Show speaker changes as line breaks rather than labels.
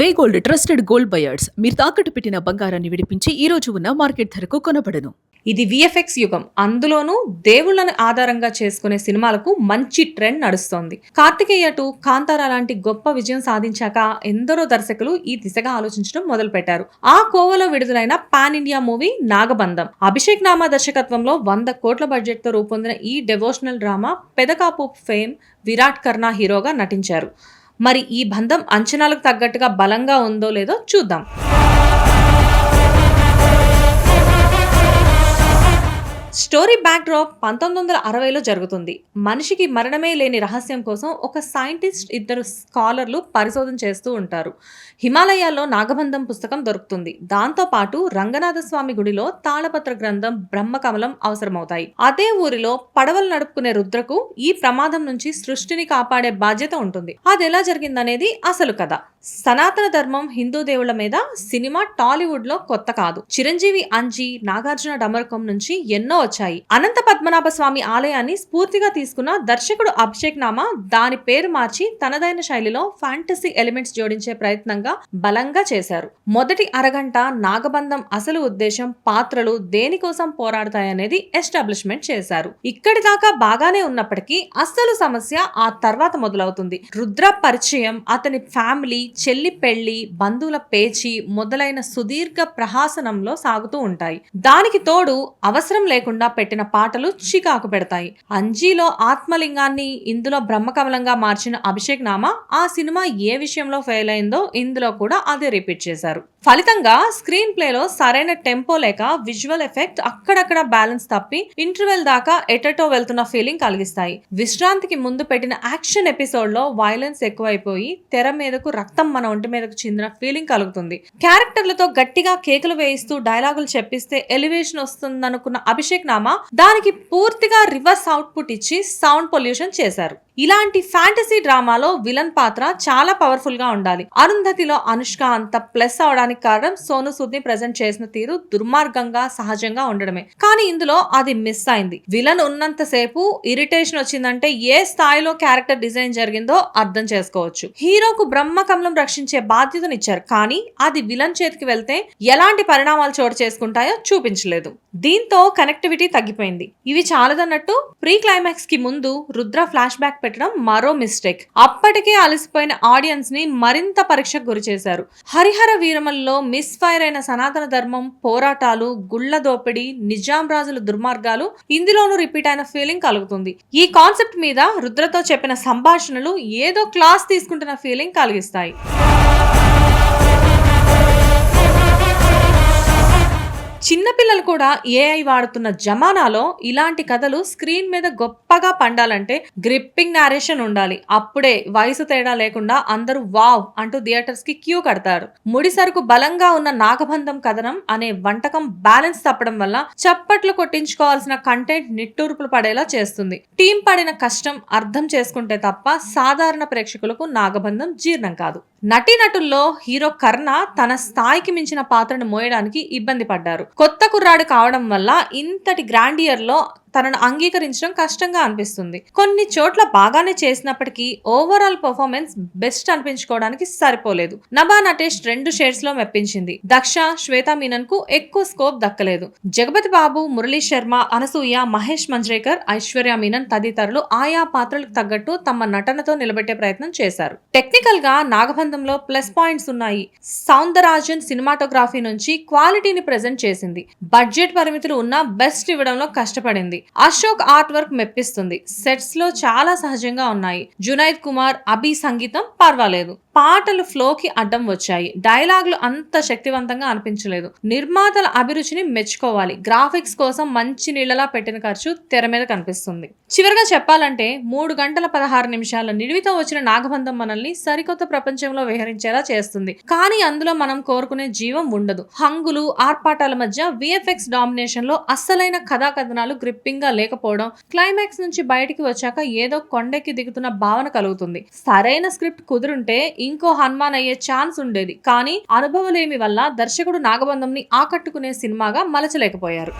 వే gold trusted gold buyers మీరు తాకట్టు పెట్టిన బంగారాన్ని విడిపించి ఈ రోజు ఉన్న మార్కెట్ ధరకు కొనబడను.
ఇది విఎఫ్ఎక్స్ యుగం. అందులోనూ దేవుళ్లను ఆధారంగా చేసుకునే సినిమాలకు మంచి ట్రెండ్ నడుస్తోంది. కార్తికేయ 2, కాంతారా లాంటి గొప్ప విజయం సాధించాక ఎందరో దర్శకులు ఈ దిశగా ఆలోచించడం మొదలుపెట్టారు. ఆ కోవలో విడుదలైన pan India movie Nagabandham. Abhishek Nama దర్శకత్వంలో 100 కోట్ల బడ్జెట్ తో రూపొందిన ఈ devotional drama Pedakapu fame Virat Karna హీరోగా నటించారు. మరి ఈ బంధం అంచనాలకు తగ్గట్టుగా బలంగా ఉందో లేదో చూద్దాం. స్టోరీ బ్యాక్ డ్రాప్ 1960లో జరుగుతుంది. మనిషికి మరణమే లేని రహస్యం కోసం ఒక సైంటిస్ట్, 2 స్కాలర్లు పరిశోధన చేస్తూ ఉంటారు. హిమాలయాల్లో నాగబంధం పుస్తకం దొరుకుతుంది. దాంతో పాటు రంగనాథ స్వామి గుడిలో తాళపత్ర గ్రంథం, బ్రహ్మకమలం అవసరమవుతాయి. అదే ఊరిలో పడవలు నడుపుకునే రుద్రకు ఈ ప్రమాదం నుంచి సృష్టిని కాపాడే బాధ్యత ఉంటుంది. అది ఎలా జరిగిందనేది అసలు కథ. సనాతన ధర్మం, హిందూ దేవుళ్ల మీద సినిమా టాలీవుడ్ లో కొత్త కాదు. చిరంజీవి అంజీ, నాగార్జున డమరుకం నుంచి ఎన్నో వచ్చాయి. అనంత పద్మనాభ స్వామి ఆలయాన్ని స్ఫూర్తిగా తీసుకున్న దర్శకుడు అభిషేక్ నామా దాని పేరు మార్చి తనదైన శైలిలో ఫ్యాంటసీ ఎలిమెంట్స్ జోడించే ప్రయత్నంగా బలంగా చేశారు. మొదటి అరగంట నాగబంధం అసలు ఉద్దేశం, పాత్రలు దేనికోసం పోరాడతాయనేది ఎస్టాబ్లిష్మెంట్ చేశారు. ఇక్కడి దాకా బాగానే ఉన్నప్పటికీ అసలు సమస్య ఆ తర్వాత మొదలవుతుంది. రుద్ర పరిచయం, అతని ఫ్యామిలీ, చెల్లి పెళ్లి, బంధువుల పేచి మొదలైన సుదీర్ఘ ప్రహాసనంలో సాగుతూ ఉంటాయి. దానికి తోడు అవసరం లేకుండా పెట్టిన పాటలు చికాకు పెడతాయి. అంజీలో ఆత్మలింగాన్ని ఇందులో బ్రహ్మకమలంగా మార్చిన అభిషేక్ నామా ఆ సినిమా ఏ విషయంలో ఫెయిల్ అయిందో ఇందులో కూడా అదే రిపీట్ చేశారు. ఫలితంగా స్క్రీన్ ప్లేలో సరైన టెంపో లేక విజువల్ ఎఫెక్ట్ అక్కడక్కడ బ్యాలెన్స్ తప్పి ఇంటర్వెల్ దాకా ఎటటో వెళ్తున్న ఫీలింగ్ కలిగిస్తాయి. విశ్రాంతికి ముందు పెట్టిన యాక్షన్ ఎపిసోడ్ లో వైలెన్స్ ఎక్కువైపోయి తెర మీదకు రక్తం మన ఒంటి మీదకు చెందిన ఫీలింగ్ కలుగుతుంది. క్యారెక్టర్లతో గట్టిగా కేకులు వేయిస్తూ డైలాగులు చెప్పిస్తే ఎలివేషన్ వస్తుందనుకున్న అభిషేక్ నామా దానికి పూర్తిగా రివర్స్ అవుట్పుట్ ఇచ్చి సౌండ్ పొల్యూషన్ చేశారు. ఇలాంటి ఫ్యాంటసీ డ్రామాలో విలన్ పాత్ర చాలా పవర్ఫుల్ గా ఉండాలి. అరుంధతిలో అనుష్క అంత ప్లస్ అవడానికి కారణం సోను సూద్ ని ప్రెజెంట్ చేసిన తీరు దుర్మార్గంగా, సహజంగా ఉండడమే. కానీ ఇందులో అది మిస్ అయింది. విలన్ ఉన్నంత సేపు ఇరిటేషన్ వచ్చిందంటే ఏ స్థాయిలో క్యారెక్టర్ డిజైన్ జరిగిందో అర్థం చేసుకోవచ్చు. హీరోకు బ్రహ్మకమలం రక్షించే బాధ్యతనిచ్చారు, కానీ అది విలన్ చేతికి వెళ్తే ఎలాంటి పరిణామాలు చోటు చేసుకుంటాయో చూపించలేదు. దీంతో కనెక్టివిటీ తగ్గిపోయింది. ఇవి చాలదన్నట్టు ప్రీ క్లైమాక్స్ కి ముందు రుద్ర ఫ్లాష్ బ్యాక్ పెట్టడం మరో మిస్టేక్. అప్పటికే అలసిపోయిన ఆడియన్స్ ని మరింత పరీక్షకు గురి చేశారు. హరిహర వీరమల్లో మిస్ ఫైర్ అయిన సనాతన ధర్మం, పోరాటాలు, గుళ్ల దోపిడీ, నిజాం రాజుల దుర్మార్గాలు ఇందులోనూ రిపీట్ అయిన ఫీలింగ్ కలుగుతుంది. ఈ కాన్సెప్ట్ మీద రుద్రతో చెప్పిన సంభాషణలు ఏదో క్లాస్ తీసుకుంటున్న ఫీలింగ్ కలిగిస్తాయి. చిన్నపిల్లలు కూడా ఏఐ వాడుతున్న జమానాలో ఇలాంటి కథలు స్క్రీన్ మీద గొప్పగా పండాలంటే గ్రిప్పింగ్ నారేషన్ ఉండాలి. అప్పుడే వయసు తేడా లేకుండా అందరూ వావ్ అంటూ థియేటర్స్ కి క్యూ కడతారు. ముడి సరుకు బలంగా ఉన్న నాగబంధం కథనం అనే వంటకం బ్యాలెన్స్ తప్పడం వల్ల చప్పట్లు కొట్టించుకోవాల్సిన కంటెంట్ నిట్టూర్పులు పడేలా చేస్తుంది. టీం పడిన కష్టం అర్థం చేసుకుంటే తప్ప సాధారణ ప్రేక్షకులకు నాగబంధం జీర్ణం కాదు. నటీనటుల్లో హీరో కర్ణ తన స్థాయికి మించిన పాత్రను మోయడానికి ఇబ్బంది పడ్డారు. కొత్త కుర్రాడు కావడం వల్ల ఇంతటి గ్రాండియర్ లో తనను అంగీకరించడం కష్టంగా అనిపిస్తుంది. కొన్ని చోట్ల బాగానే చేసినప్పటికీ ఓవరాల్ పర్ఫార్మెన్స్ బెస్ట్ అనిపించుకోవడానికి సరిపోలేదు. నభా నటేష్ 2 షేడ్స్ లో మెప్పించింది. దక్ష, శ్వేతా మీనన్ కు ఎక్కువ స్కోప్ దక్కలేదు. జగపతి బాబు, మురళీ శర్మ, అనసూయ, మహేష్ మంజ్రేకర్, ఐశ్వర్య మీనన్ తదితరులు ఆయా పాత్రలకు తగ్గట్టు తమ నటనతో నిలబెట్టే ప్రయత్నం చేశారు. టెక్నికల్ గా నాగబంధంలో ప్లస్ పాయింట్స్ ఉన్నాయి. సౌందరరాజన్ సినిమాటోగ్రఫీ నుంచి క్వాలిటీని ప్రెజెంట్ చేసింది. బడ్జెట్ పరిమితులు ఉన్న బెస్ట్ ఇవ్వడంలో కష్టపడింది. అశోక్ ఆర్ట్ వర్క్ మెప్పిస్తుంది. సెట్స్ లో చాలా సహజంగా ఉన్నాయి. జునైద్ కుమార్, అభి సంగీతం పర్వాలేదు. పాటలు ఫ్లోకి అడ్డం వచ్చాయి. డైలాగులు అంత శక్తివంతంగా అనిపించలేదు. నిర్మాతల అభిరుచిని మెచ్చుకోవాలి. గ్రాఫిక్స్ కోసం మంచి నీళ్లలా పెట్టిన ఖర్చు తెర మీద కనిపిస్తుంది. చివరిగా చెప్పాలంటే 3 గంటల 16 నిమిషాల నిడివితో వచ్చిన నాగబంధం మనల్ని సరికొత్త ప్రపంచంలో విహరించేలా చేస్తుంది. కానీ అందులో మనం కోరుకునే జీవం ఉండదు. హంగులు, ఆర్పాటాల మధ్య విఎఫ్ఎక్స్ డామినేషన్ లో అస్సలైన కథాకథనాలు గ్రిప్పింగ్ గా లేకపోవడం, క్లైమాక్స్ నుంచి బయటికి వచ్చాక ఏదో కొండెక్కి దిగుతున్న భావన కలుగుతుంది. సరైన స్క్రిప్ట్ కుదురుంటే ఇంకో హనుమాన్ అయ్యే ఛాన్స్ ఉండేది. కానీ అనుభవలేమి వల్ల దర్శకుడు నాగబంధంని ఆకట్టుకునే సినిమాగా మలచలేకపోయారు.